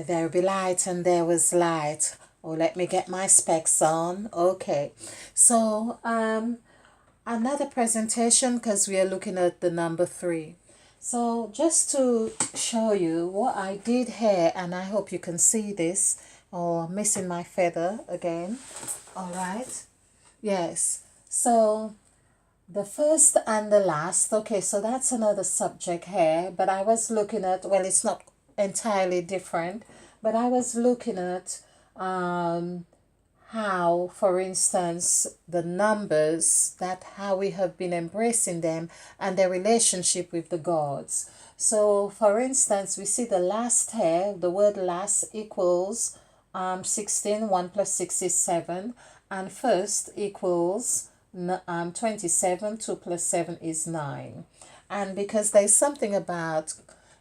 There will be light and there was light. Oh, let me get my specs on. Okay. So, another presentation because we are looking at the number 3. So, just to show you what I did here, and I hope you can see this, or missing my feather again. All right. Yes. So, the first and the last, okay, so that's another subject here, but I was looking at, well, it's not entirely different, but I was looking at how, for instance, the numbers, that how we have been embracing them and their relationship with the gods. So, for instance, we see the last here, the word last equals 16, 1 plus 6 is 7, and first equals 27, 2 plus 7 is 9. And because there's something about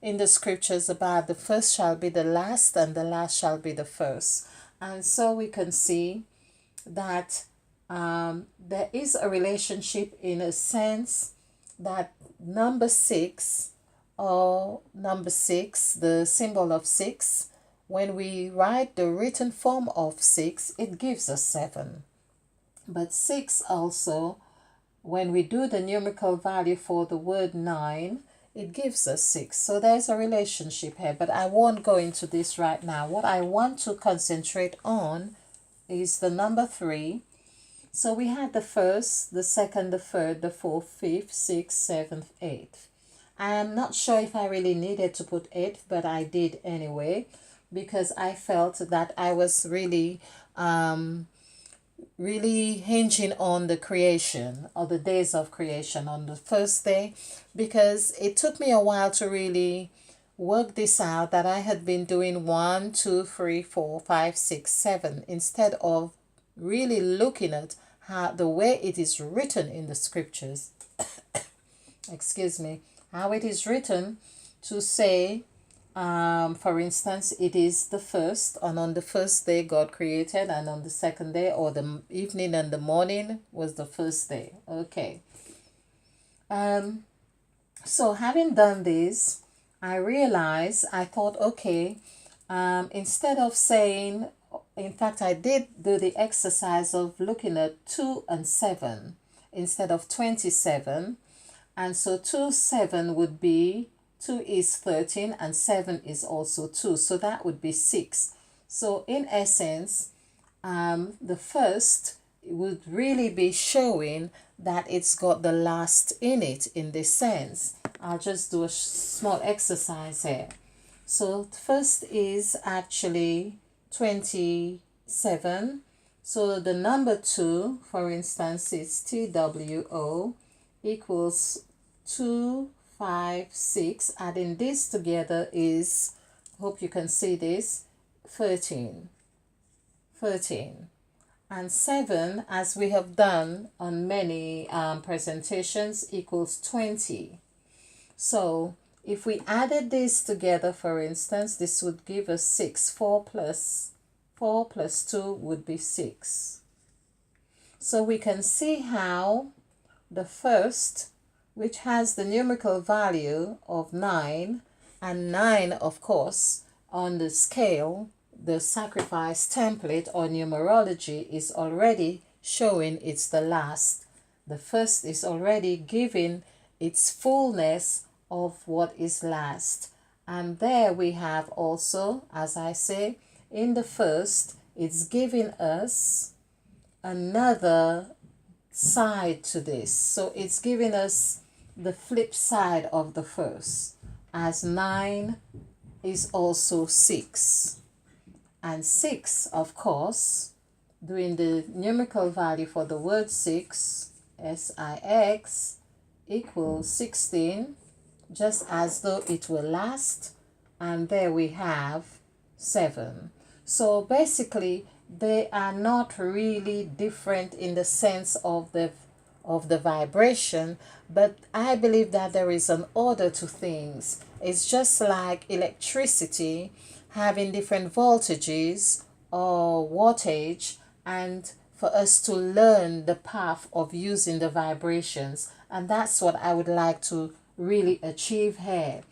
in the scriptures about the first shall be the last and the last shall be the first. And so we can see that there is a relationship in a sense that number 6 or number 6, the symbol of 6, when we write the written form of 6, it gives us 7. But 6 also, when we do the numerical value for the word 9, it gives us 6. So there's a relationship here, but I won't go into this right now. What I want to concentrate on is the number 3. So we had the first, the second, the third, the fourth, fifth, sixth, seventh, eighth. I am not sure if I really needed to put eighth, but I did anyway, because I felt that I was really hinging on the creation or the days of creation on the first day, because it took me a while to really work this out, that I had been doing 1, 2, 3, 4, 5, 6, 7 instead of really looking at how the way it is written in the scriptures excuse me, how it is written to say, for instance, it is the first, and on the first day God created, and on the second day, or the evening and the morning, was the first day. Okay. So having done this, I realized, I thought, okay, instead of saying, in fact, I did do the exercise of looking at 2 and 7 instead of 27. And so 2, 7 would be, 2 is 13 and 7 is also 2. So that would be 6. So in essence, the first would really be showing that it's got the last in it in this sense. I'll just do a small exercise here. So first is actually 27. So the number 2, for instance, is TWO equals 2, 5, 6. Adding this together is, hope you can see this, 13. And 7, as we have done on many presentations, equals 20. So if we added this together, for instance, this would give us 6. 4 plus 2 would be 6. So we can see how the first, which has the numerical value of 9, and 9, of course, on the scale, the sacrifice template or numerology is already showing it's the last. The first is already giving its fullness of what is last. And there we have also, as I say, in the first, it's giving us another side to this. So it's giving us the flip side of the first, as 9 is also 6. And 6, of course, doing the numerical value for the word 6, S-I-X, equals 16, just as though it will last. And there we have 7. So basically, they are not really different in the sense of the vibration, but I believe that there is an order to things. It's just like electricity having different voltages or wattage, and for us to learn the path of using the vibrations. And that's what I would like to really achieve here.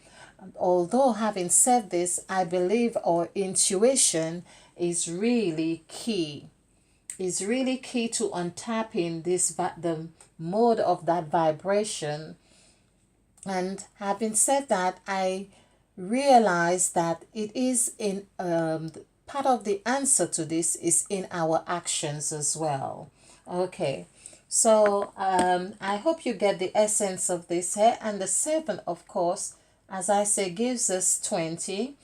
Although having said this, I believe our intuition is really key. Is really key to untapping the mode of that vibration. And having said that, I realize that it is in part of the answer to this is in our actions as well. Okay, so I hope you get the essence of this here. And the 7, of course, as I say, gives us 20.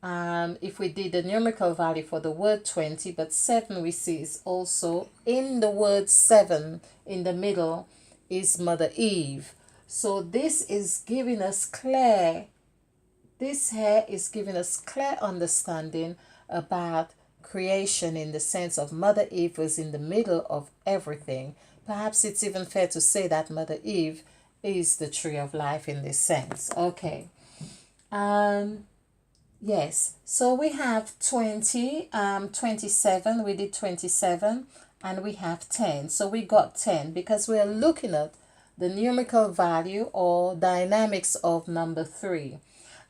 If we did the numerical value for the word 20, but 7 we see is also in the word 7 in the middle is Mother Eve. So this is giving us this here is giving us clear understanding about creation, in the sense of Mother Eve was in the middle of everything. Perhaps it's even fair to say that Mother Eve is the tree of life in this sense. Okay. Yes, so we have 20, 27, we did 27, and we have 10. So we got 10 because we are looking at the numerical value or dynamics of number 3.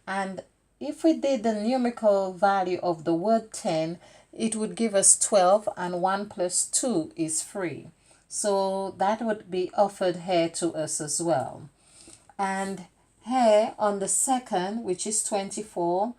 And if we did the numerical value of the word 10, it would give us 12, and 1 plus 2 is 3. So that would be offered here to us as well. And here on the second, which is 24,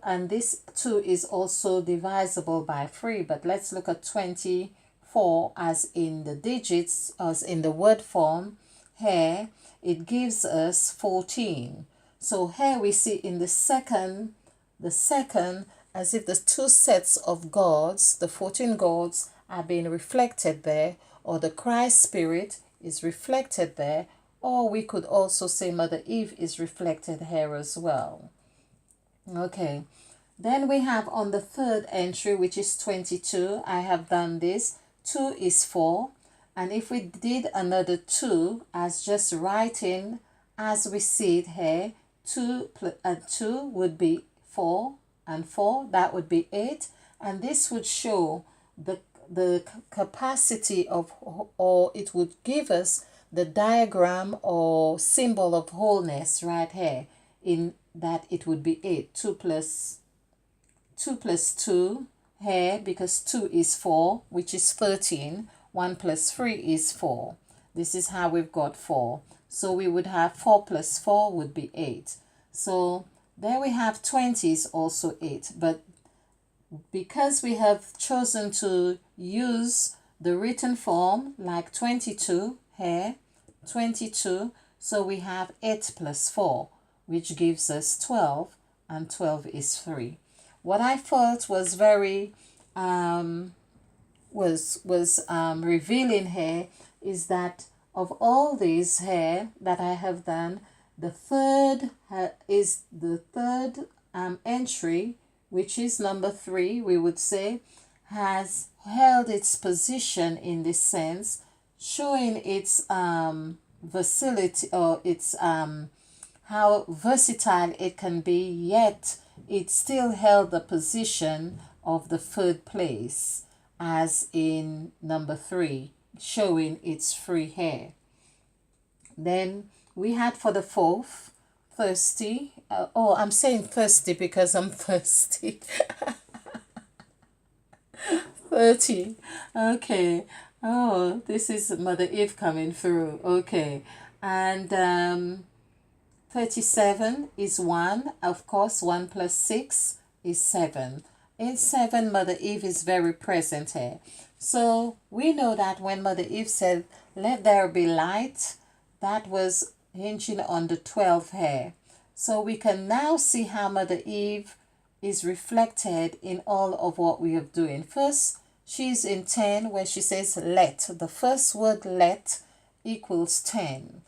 and this 2 is also divisible by 3, but let's look at 24 as in the digits, as in the word form. Here it gives us 14. So here we see in the second, as if the 2 sets of gods, the 14 gods, are being reflected there, or the Christ spirit is reflected there, or we could also say Mother Eve is reflected here as well. Okay, then we have on the third entry, which is 22. I have done this. 2 is 4, and if we did another 2 as just writing as we see it here, 2 and 2 would be 4, and 4, that would be 8, and this would show the capacity of, or it would give us the diagram or symbol of wholeness right here, in that it would be 8. 2 plus 2 here, because 2 is 4, which is 13. 1 plus 3 is 4. This is how we've got 4. So we would have 4 plus 4 would be 8. So there we have 20 is also 8. But because we have chosen to use the written form, like 22 here, 22, so we have 8 plus 4, which gives us 12, and 12 is 3. What I thought was very revealing here is that of all these here that I have done, the third is the third entry, which is number 3, we would say, has held its position in this sense, showing its versatility, or its how versatile it can be, yet it still held the position of the third place, as in number 3, showing its free hair. Then we had for the fourth, thirsty. I'm saying thirsty because I'm thirsty. 30. Okay. Oh, this is Mother Eve coming through. Okay. And 37 is 1. Of course, 1 plus 6 is 7. In 7, Mother Eve is very present here. So we know that when Mother Eve said, "Let there be light," that was hinging on the 12 here. So we can now see how Mother Eve is reflected in all of what we are doing. First, she's in 10 where she says let. The first word let equals 10,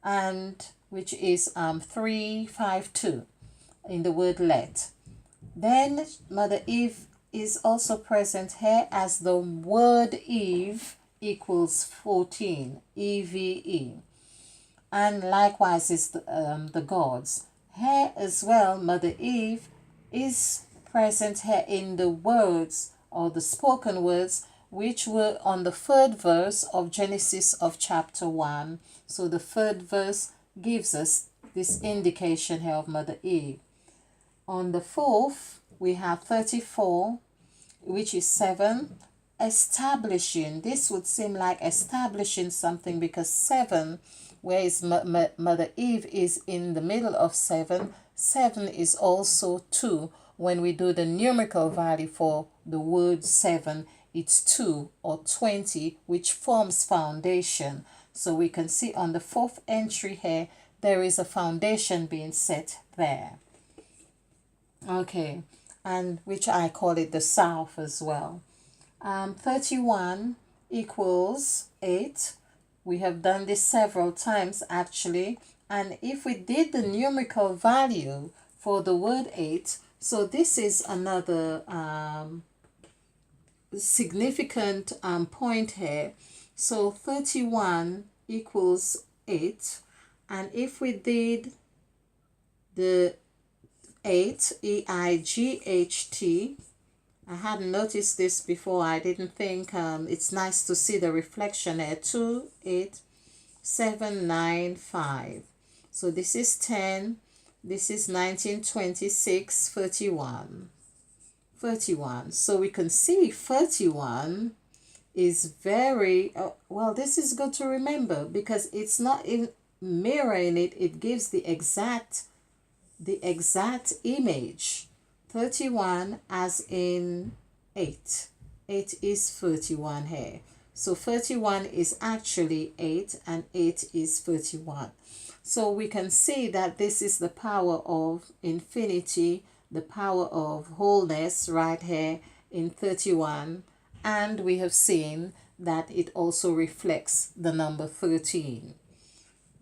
and which is 3, 5, 2 in the word let. Then Mother Eve is also present here as the word Eve equals 14, EVE. And likewise is the gods. Here as well, Mother Eve is present here in the words, or the spoken words, which were on the 3rd verse of Genesis of chapter 1. So the 3rd verse gives us this indication here of Mother Eve. On the 4th, we have 34, which is 7. Establishing. This would seem like establishing something because 7, whereas Mother Eve is in the middle of 7. 7 is also 2. When we do the numerical value for the word 7, it's 2 or 20, which forms foundation. So we can see on the 4th entry here, there is a foundation being set there. Okay, and which I call it the south as well. 31 equals 8. We have done this several times actually. And if we did the numerical value for the word 8, so this is another significant point here. So 31 equals 8. And if we did the 8, EIGHT, I hadn't noticed this before. I didn't think it's nice to see the reflection here. 2, 8, 7, 9, 5. So this is 10. This is 19, 26, 31. 31. So we can see 31 is very, well, this is good to remember because it's not in mirroring it. It gives the exact image. 31 as in 8. 8 is 31 here. So 31 is actually 8 and 8 is 31. So we can see that this is the power of infinity, the power of wholeness right here in 31. And we have seen that it also reflects the number 13.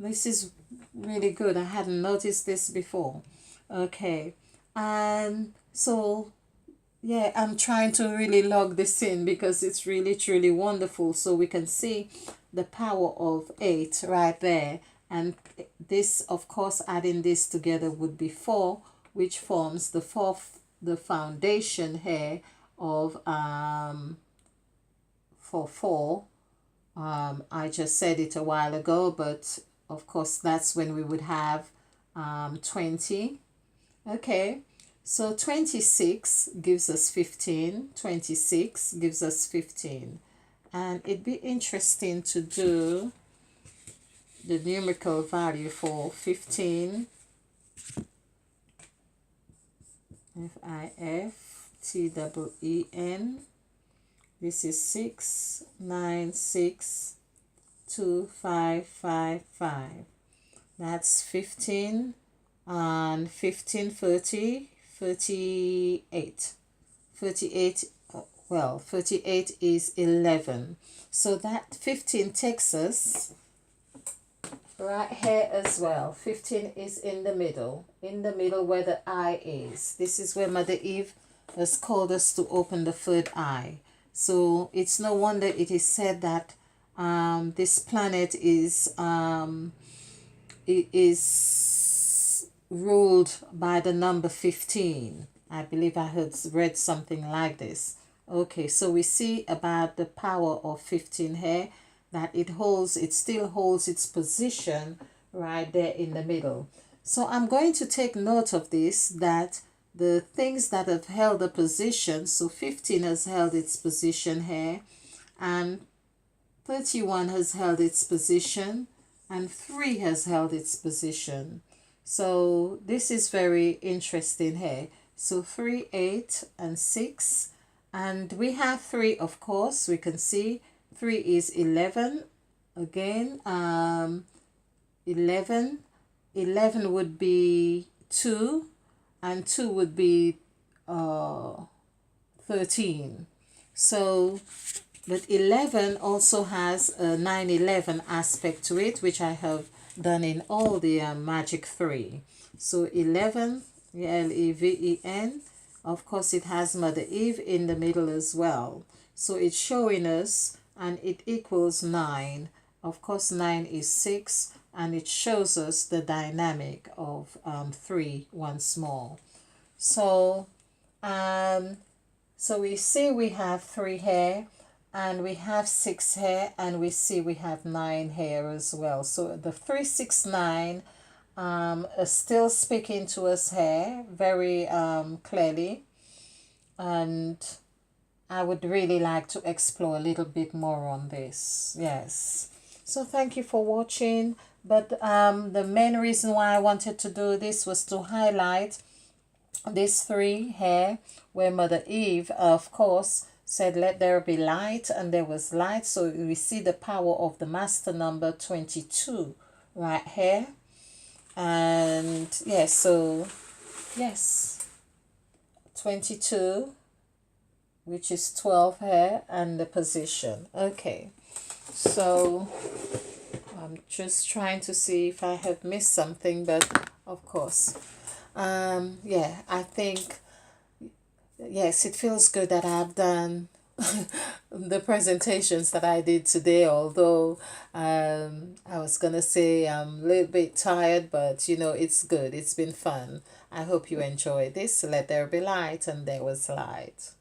This is really good. I hadn't noticed this before. Okay. And so, yeah, I'm trying to really log this in because it's really, truly wonderful. So we can see the power of 8 right there. And this, of course, adding this together would be 4, which forms the foundation here of, for 4. I just said it a while ago, but of course, that's when we would have 20. Okay. So 26 gives us 15. 26 gives us 15. And it'd be interesting to do the numerical value for 15. FIFTEEN. This is 6, 9, 6, 2, 5, 5, 5. That's 15. And 15, 30, 38. 38, well, 38 is 11. So that 15 takes us right here as well. 15 is in the middle where the eye is. This is where Mother Eve has called us to open the third eye. So it's no wonder it is said that this planet is ruled by the number 15. I believe I had read something like this. Okay, so we see about the power of 15 here, that it still holds its position right there in the middle. So I'm going to take note of this, that the things that have held a position, so 15 has held its position here, and 31 has held its position, and 3 has held its position. So this is very interesting here. So 3, 8, and 6. And we have 3, of course. We can see 3 is 11. Again, 11. 11 would be 2. And 2 would be 13. So, but 11 also has a 9/11 aspect to it, which I have done in all the magic 3. So 11, Leven, of course it has Mother Eve in the middle as well. So it's showing us, and it equals 9. Of course 9 is 6, and it shows us the dynamic of 3 once more. So so we see we have 3 here, and we have 6 here, and we see we have 9 here as well. So the 3, 6, 9 still speaking to us here very clearly, and I would really like to explore a little bit more on this. Yes. So thank you for watching. But the main reason why I wanted to do this was to highlight these three here, where Mother Eve, of course, said, "Let there be light," and there was light. So we see the power of the master number 22 right here. And yes, so yes, 22, which is 12 here, and the position. Okay, so I'm just trying to see if I have missed something, but of course, yeah, I think, yes, it feels good that I've done the presentations that I did today, although I was gonna say I'm a little bit tired, but you know, it's good. It's been fun. I hope you enjoyed this. Let there be light, and there was light.